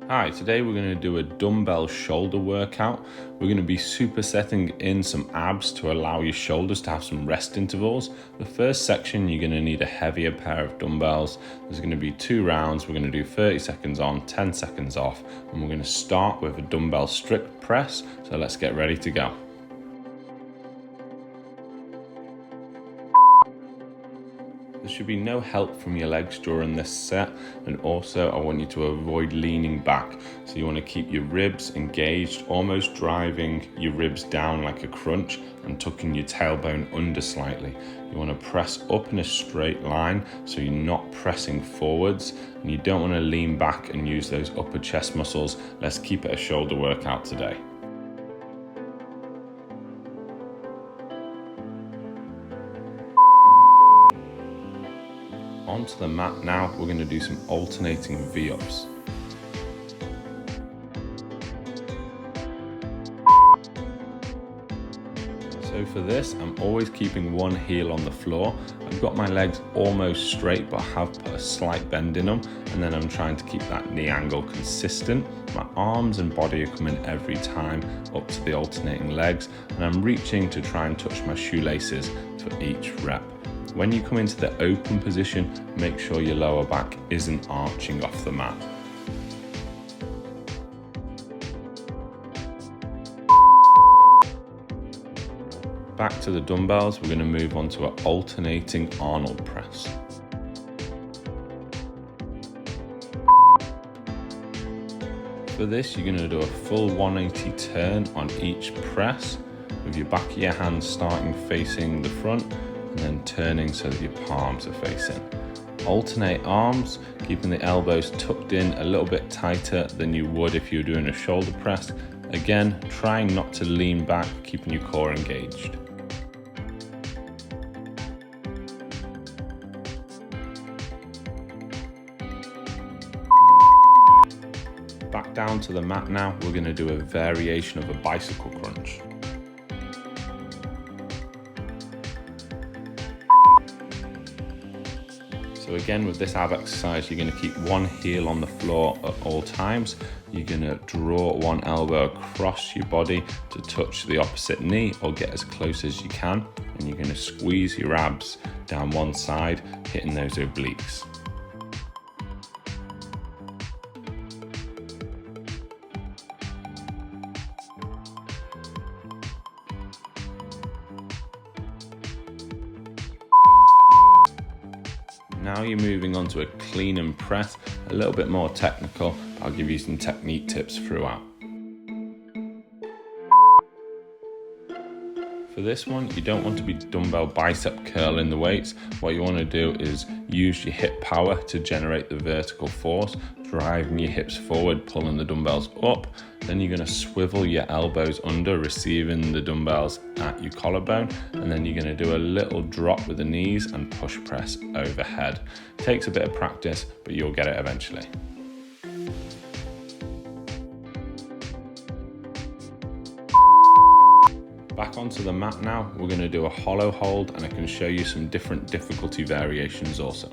Hi, today we're going to do a dumbbell shoulder workout. We're going to be supersetting in some abs to allow your shoulders to have some rest intervals. The first section, you're going to need a heavier pair of dumbbells. There's going to be 2 rounds. We're going to do 30 seconds on, 10 seconds off, and we're going to start with a dumbbell strict press. So let's get ready to go. There should be no help from your legs during this set, and also I want you to avoid leaning back. So you want to keep your ribs engaged, almost driving your ribs down like a crunch and tucking your tailbone under slightly. You want to press up in a straight line so you're not pressing forwards, and you don't want to lean back and use those upper chest muscles. Let's keep it a shoulder workout today. Onto the mat now, we're going to do some alternating V-ups. So for this, I'm always keeping one heel on the floor. I've got my legs almost straight, but I have put a slight bend in them, and then I'm trying to keep that knee angle consistent. My arms and body are coming every time up to the alternating legs, and I'm reaching to try and touch my shoelaces for each rep. When you come into the open position, make sure your lower back isn't arching off the mat. Back to the dumbbells, we're going to move on to an alternating Arnold press. For this, you're going to do a full 180 turn on each press, with your back of your hands starting facing the front, and then turning so that your palms are facing. Alternate arms, keeping the elbows tucked in a little bit tighter than you would if you were doing a shoulder press. Again, trying not to lean back, keeping your core engaged. Back down to the mat now, we're going to do a variation of a bicycle crunch. So again, with this ab exercise, you're going to keep one heel on the floor at all times. You're going to draw one elbow across your body to touch the opposite knee or get as close as you can. And you're going to squeeze your abs down one side, hitting those obliques. Now you're moving on to a clean and press, a little bit more technical. I'll give you some technique tips throughout. For this one, you don't want to be dumbbell bicep curling the weights. What you want to do is use your hip power to generate the vertical force, driving your hips forward, pulling the dumbbells up. Then you're going to swivel your elbows under, receiving the dumbbells at your collarbone. And then you're going to do a little drop with the knees and push press overhead. Takes a bit of practice, but you'll get it eventually. Back onto the mat now, we're going to do a hollow hold, and I can show you some different difficulty variations also.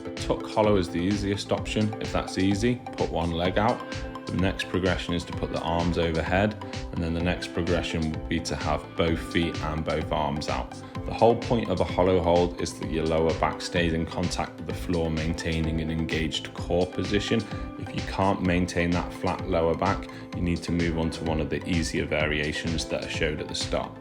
A tuck hollow is the easiest option. If that's easy, put one leg out. The next progression is to put the arms overhead, and then the next progression would be to have both feet and both arms out. The whole point of a hollow hold is that your lower back stays in contact with the floor, maintaining an engaged core position. If you can't maintain that flat lower back, you need to move on to one of the easier variations that are showed at the start.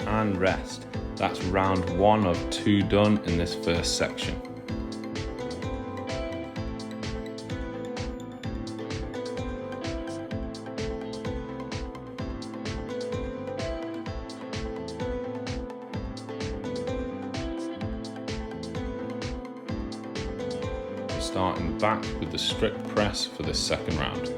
And rest. That's round 1 of 2 done in this first section. Starting back with the strict press for the second round.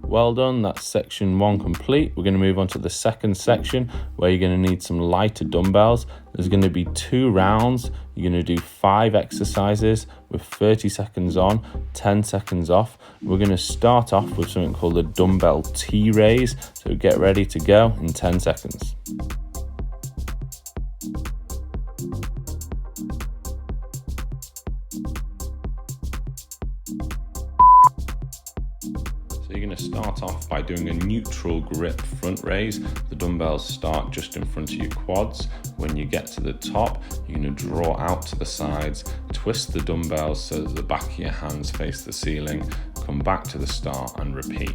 Well done, that's section 1 complete. We're going to move on to the second section where you're going to need some lighter dumbbells. There's going to be 2 rounds. You're going to do 5 exercises with 30 seconds on, 10 seconds off. We're going to start off with something called a dumbbell T raise. So get ready to go in 10 seconds. You're going to start off by doing a neutral grip front raise. The dumbbells start just in front of your quads. When you get to the top, you're going to draw out to the sides, twist the dumbbells so that the back of your hands face the ceiling, come back to the start and repeat.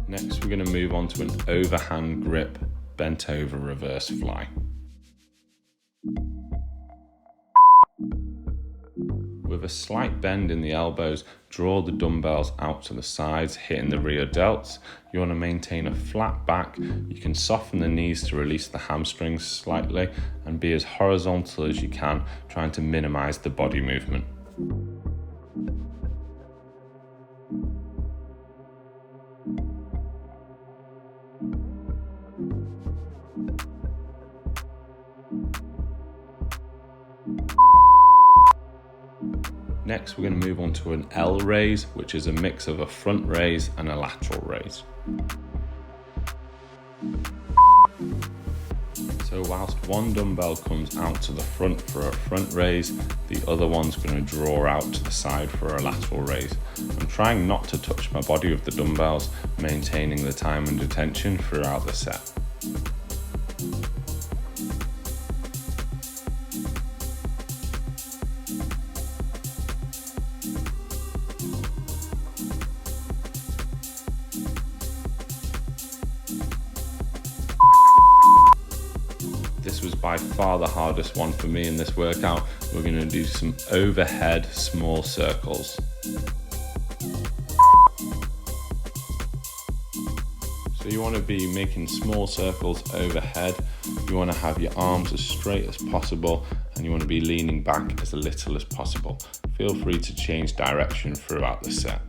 Next, we're going to move on to an overhand grip, bent over reverse fly. With a slight bend in the elbows, draw the dumbbells out to the sides, hitting the rear delts. You want to maintain a flat back. You can soften the knees to release the hamstrings slightly and be as horizontal as you can, trying to minimize the body movement. Next, we're going to move on to an L raise, which is a mix of a front raise and a lateral raise. So whilst one dumbbell comes out to the front for a front raise, the other one's going to draw out to the side for a lateral raise. I'm trying not to touch my body with the dumbbells, maintaining the time and attention throughout the set. This was by far the hardest one for me in this workout. We're going to do some overhead small circles. So you want to be making small circles overhead. You want to have your arms as straight as possible and you want to be leaning back as little as possible. Feel free to change direction throughout the set.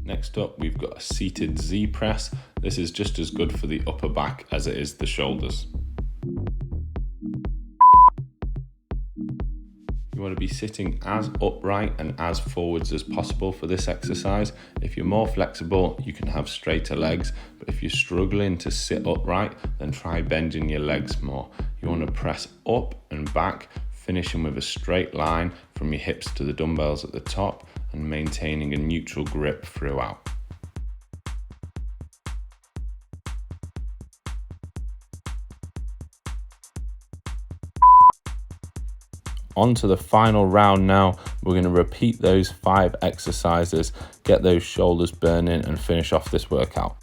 Next up, we've got a seated Z press. This is just as good for the upper back as it is the shoulders. You want to be sitting as upright and as forwards as possible for this exercise. If you're more flexible, you can have straighter legs, but if you're struggling to sit upright, then try bending your legs more. You want to press up and back, finishing with a straight line from your hips to the dumbbells at the top and maintaining a neutral grip throughout. On to the final round now. We're going to repeat those 5 exercises, get those shoulders burning and finish off this workout.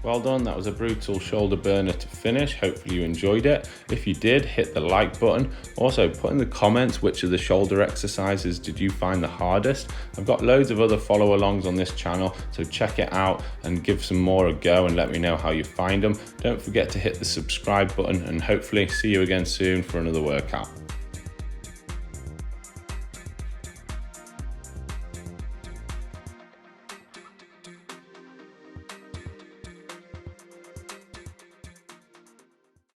Well done, that was a brutal shoulder burner to finish. Hopefully you enjoyed it. If you did, hit the like button. Also, put in the comments which of the shoulder exercises did you find the hardest. I've got loads of other follow alongs on this channel, so check it out and give some more a go and let me know how you find them. Don't forget to hit the subscribe button and hopefully see you again soon for another workout.